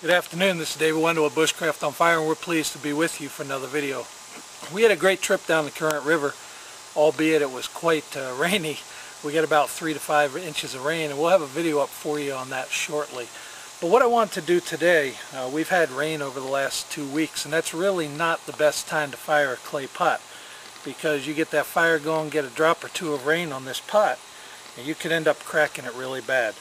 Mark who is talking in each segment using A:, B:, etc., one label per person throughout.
A: Good afternoon, this is David Wendell with Bushcraft on Fire, and we're pleased to be with you for another video. We had a great trip down the Current River, albeit it was quite rainy. We got about 3 to 5 inches of rain, and we'll have a video up for you on that shortly. But what I want to do today, we've had rain over the last 2 weeks, and that's really not the best time to fire a clay pot, because you get that fire going, get a drop or two of rain on this pot, and you could end up cracking it really bad.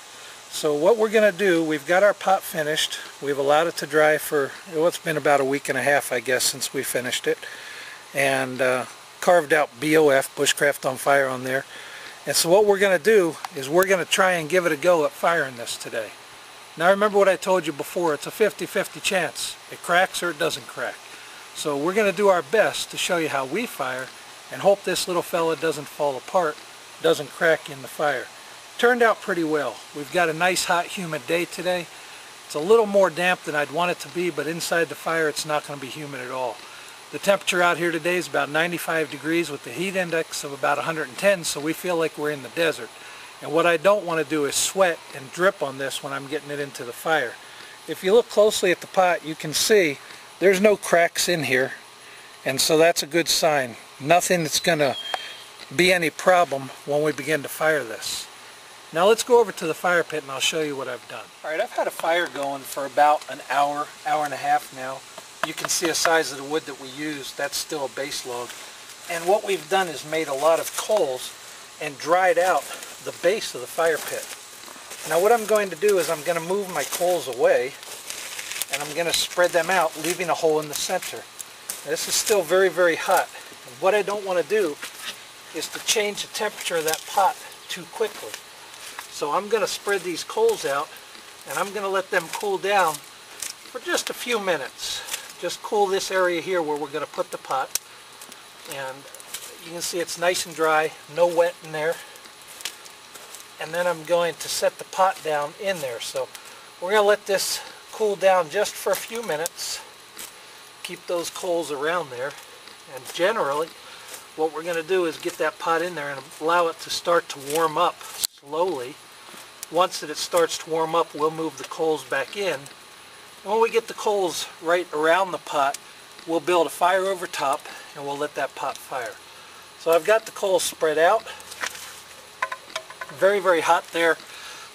A: So what we're going to do, we've got our pot finished. We've allowed it to dry for, well, it's been about a week and a half, I guess, since we finished it. And carved out BOF, Bushcraft on Fire, on there. And so what we're going to do is we're going to try and give it a go at firing this today. Now remember what I told you before, it's a 50-50 chance. It cracks or it doesn't crack. So we're going to do our best to show you how we fire and hope this little fella doesn't fall apart, doesn't crack in the fire. Turned out pretty well. We've got a nice hot humid day today. It's a little more damp than I'd want it to be, but inside the fire it's not going to be humid at all. The temperature out here today is about 95 degrees with the heat index of about 110, so we feel like we're in the desert. And what I don't want to do is sweat and drip on this when I'm getting it into the fire. If you look closely at the pot, you can see there's no cracks in here, and so that's a good sign. Nothing that's going to be any problem when we begin to fire this. Now let's go over to the fire pit and I'll show you what I've done. Alright, I've had a fire going for about an hour, hour and a half now. You can see the size of the wood that we used. That's still a base log. And what we've done is made a lot of coals and dried out the base of the fire pit. Now what I'm going to do is I'm going to move my coals away and I'm going to spread them out, leaving a hole in the center. Now, this is still very, very hot. And what I don't want to do is to change the temperature of that pot too quickly. So I'm going to spread these coals out and I'm going to let them cool down for just a few minutes. Just cool this area here where we're going to put the pot. And you can see it's nice and dry, no wet in there. And then I'm going to set the pot down in there. So we're going to let this cool down just for a few minutes. Keep those coals around there. And generally what we're going to do is get that pot in there and allow it to start to warm up slowly. Once it starts to warm up, we'll move the coals back in. And when we get the coals right around the pot, we'll build a fire over top and we'll let that pot fire. So I've got the coals spread out. Very, very hot there.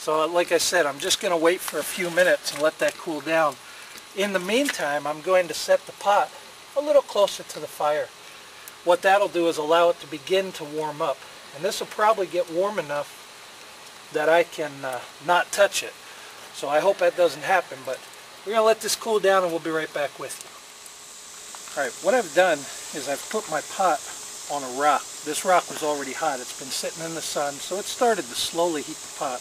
A: So like I said, I'm just going to wait for a few minutes and let that cool down. In the meantime, I'm going to set the pot a little closer to the fire. What that'll do is allow it to begin to warm up. And this will probably get warm enough that I can not touch it. So I hope that doesn't happen, but we're going to let this cool down and we'll be right back with you. Alright, what I've done is I've put my pot on a rock. This rock was already hot. It's been sitting in the sun, so it started to slowly heat the pot.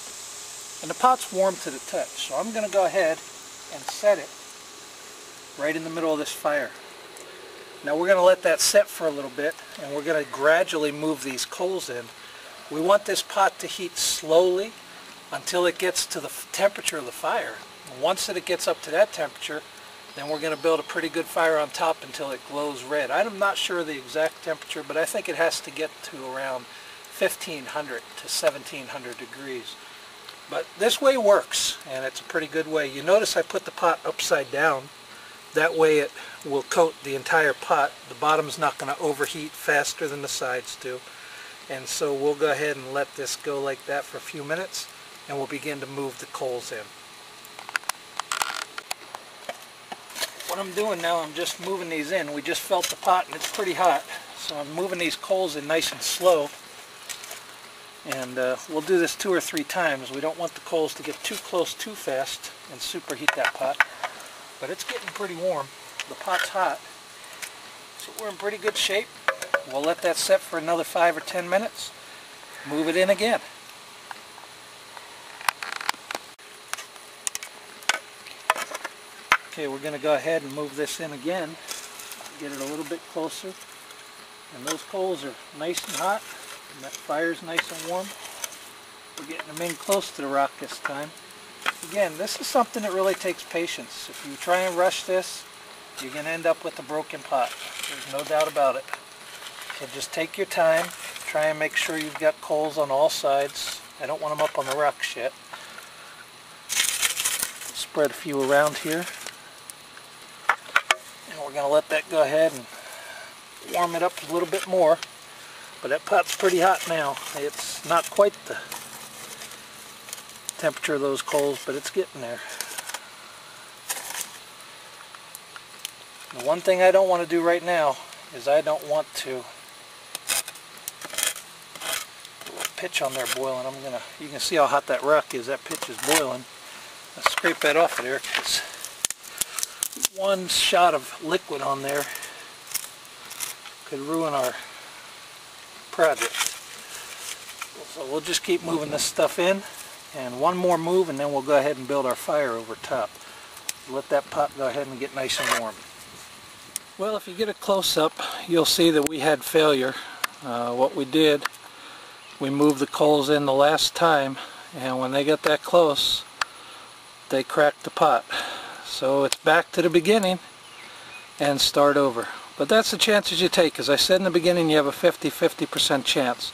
A: And the pot's warm to the touch, so I'm going to go ahead and set it right in the middle of this fire. Now we're going to let that set for a little bit, and we're going to gradually move these coals in. We want this pot to heat slowly until it gets to the temperature of the fire. Once it gets up to that temperature, then we're going to build a pretty good fire on top until it glows red. I'm not sure of the exact temperature, but I think it has to get to around 1500 to 1700 degrees. But this way works, and it's a pretty good way. You notice I put the pot upside down. That way it will coat the entire pot. The bottom's not going to overheat faster than the sides do. And so we'll go ahead and let this go like that for a few minutes, and we'll begin to move the coals in. What I'm doing now, I'm just moving these in. We just felt the pot and it's pretty hot, so I'm moving these coals in nice and slow. And we'll do this 2 or 3 times. We don't want the coals to get too close too fast and superheat that pot. But it's getting pretty warm. The pot's hot, so we're in pretty good shape. We'll let that set for another 5 or 10 minutes. Move it in again. Okay, we're going to go ahead and move this in again. Get it a little bit closer. And those coals are nice and hot. And that fire's nice and warm. We're getting them in close to the rock this time. Again, this is something that really takes patience. If you try and rush this, you're going to end up with a broken pot. There's no doubt about it. So just take your time, try and make sure you've got coals on all sides. I don't want them up on the rocks yet. spread a few around here. And we're going to let that go ahead and warm it up a little bit more. But that pot's pretty hot now. It's not quite the temperature of those coals, but it's getting there. The one thing I don't want to do right now is I don't want to pitch on there boiling. You can see how hot that rock is. That pitch is boiling. Let's scrape that off of there, because one shot of liquid on there could ruin our project. So we'll just keep moving this stuff in, and one more move and then we'll go ahead and build our fire over top. Let that pot go ahead and get nice and warm. Well, if you get a close-up, you'll see that we had failure. What we did, we moved the coals in the last time, and when they got that close, they cracked the pot. So it's back to the beginning and start over. But that's the chances you take. As I said in the beginning, you have a 50% chance.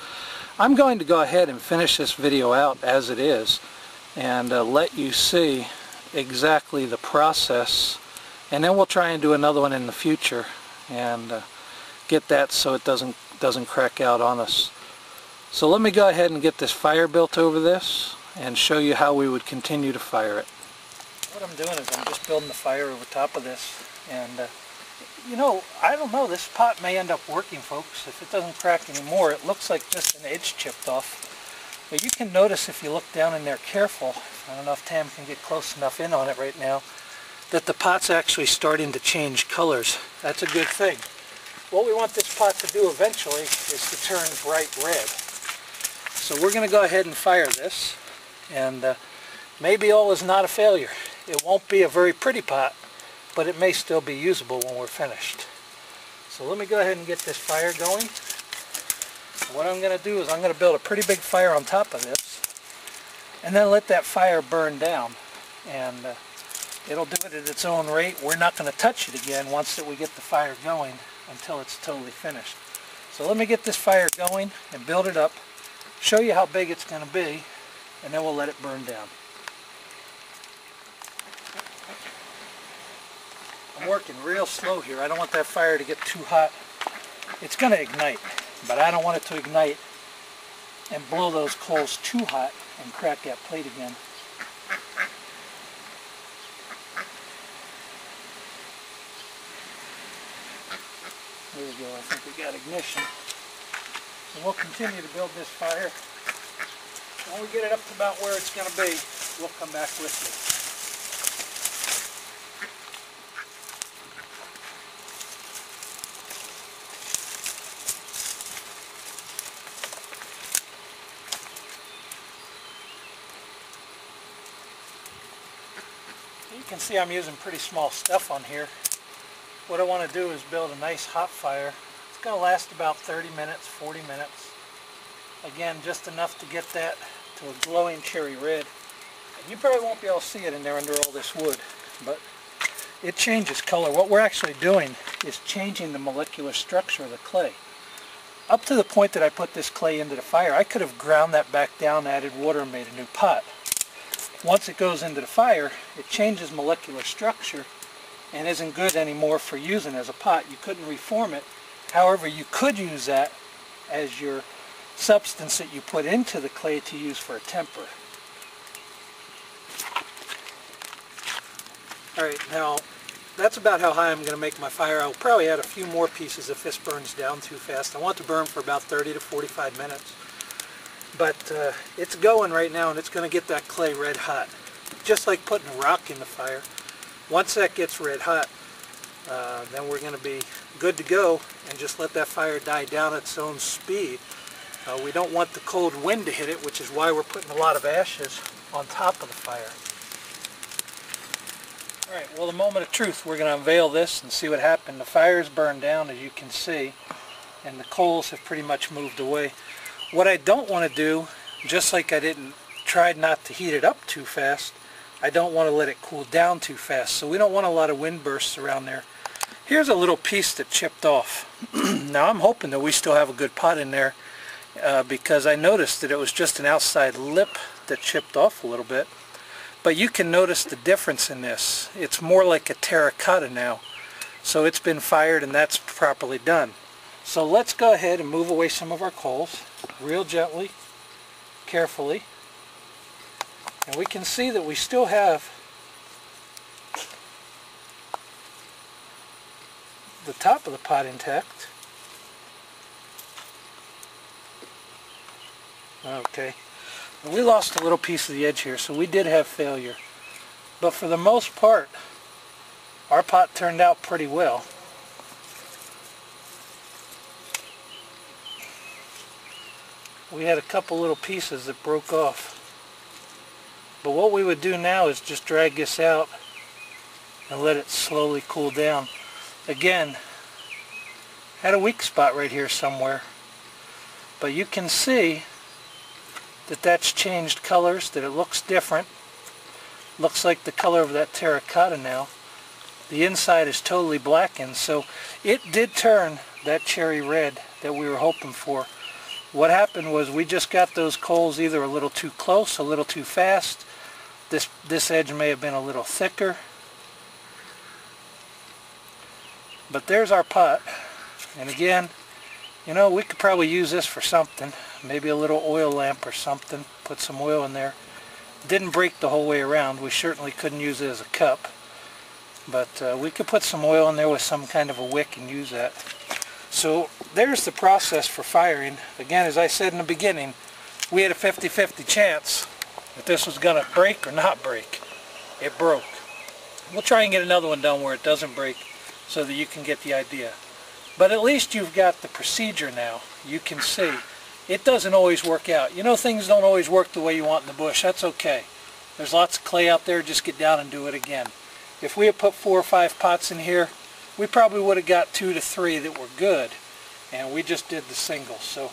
A: I'm going to go ahead and finish this video out as it is and let you see exactly the process, and then we'll try and do another one in the future and get that so it doesn't crack out on us. So let me go ahead and get this fire built over this and show you how we would continue to fire it. What I'm doing is I'm just building the fire over top of this, and you know, I don't know, this pot may end up working, folks. If it doesn't crack anymore, it looks like just an edge chipped off. But you can notice if you look down in there careful, I don't know if Tam can get close enough in on it right now, that the pot's actually starting to change colors. That's a good thing. What we want this pot to do eventually is to turn bright red. So we're going to go ahead and fire this, and maybe all is not a failure. It won't be a very pretty pot, but it may still be usable when we're finished. So let me go ahead and get this fire going. What I'm going to do is I'm going to build a pretty big fire on top of this, and then let that fire burn down. And it'll do it at its own rate. We're not going to touch it again once that we get the fire going until it's totally finished. So let me get this fire going and build it up, show you how big it's going to be, and then we'll let it burn down. I'm working real slow here. I don't want that fire to get too hot. It's going to ignite, but I don't want it to ignite and blow those coals too hot and crack that plate again. There we go. I think we got ignition. And we'll continue to build this fire. When we get it up to about where it's going to be, we'll come back with you. You can see I'm using pretty small stuff on here. What I want to do is build a nice hot fire. It's going to last about 30 minutes, 40 minutes. Again, just enough to get that to a glowing cherry red. And you probably won't be able to see it in there under all this wood, but it changes color. What we're actually doing is changing the molecular structure of the clay. Up to the point that I put this clay into the fire, I could have ground that back down, added water, and made a new pot. Once it goes into the fire, it changes molecular structure and isn't good anymore for using as a pot. You couldn't reform it. However, you could use that as your substance that you put into the clay to use for a temper. Alright, now that's about how high I'm going to make my fire. I'll probably add a few more pieces if this burns down too fast. I want it to burn for about 30 to 45 minutes. But it's going right now, and it's going to get that clay red hot. Just like putting a rock in the fire. Once that gets red hot, then we're going to be good to go and just let that fire die down at its own speed. We don't want the cold wind to hit it, which is why we're putting a lot of ashes on top of the fire. Alright, well, the moment of truth, we're going to unveil this and see what happened. The fire is burned down, as you can see, and the coals have pretty much moved away. What I don't want to do, just like I tried not to heat it up too fast, I don't want to let it cool down too fast, so we don't want a lot of wind bursts around there. Here's a little piece that chipped off. Now I'm hoping that we still have a good pot in there, because I noticed that it was just an outside lip that chipped off a little bit. But you can notice the difference in this. It's more like a terracotta now. So it's been fired and that's properly done. So let's go ahead and move away some of our coals real gently, carefully. And we can see that we still have the top of the pot intact. Okay. We lost a little piece of the edge here, so we did have failure. But for the most part, our pot turned out pretty well. We had a couple little pieces that broke off. But what we would do now is just drag this out and let it slowly cool down. Again, had a weak spot right here somewhere. But you can see that that's changed colors, that it looks different. Looks like the color of that terracotta now. The inside is totally blackened, so it did turn that cherry red that we were hoping for. What happened was we just got those coals either a little too close, a little too fast. This edge may have been a little thicker. But there's our pot. And again, you know, we could probably use this for something. Maybe a little oil lamp or something. Put some oil in there. Didn't break the whole way around. We certainly couldn't use it as a cup. But we could put some oil in there with some kind of a wick and use that. So there's the process for firing. Again, as I said in the beginning, we had a 50-50 chance that this was going to break or not break. It broke. We'll try and get another one done where it doesn't break so that you can get the idea. But at least you've got the procedure now. You can see it doesn't always work out. You know, things don't always work the way you want in the bush. That's okay. There's lots of clay out there. Just get down and do it again. If we had put 4 or 5 pots in here, we probably would have got 2 to 3 that were good. And we just did the singles. So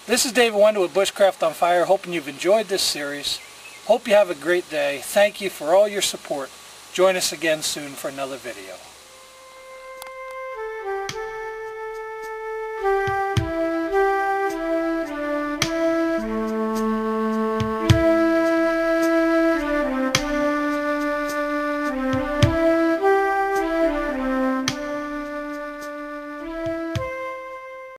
A: this is David Wendell with Bushcraft on Fire. Hoping you've enjoyed this series. Hope you have a great day. Thank you for all your support. Join us again soon for another video.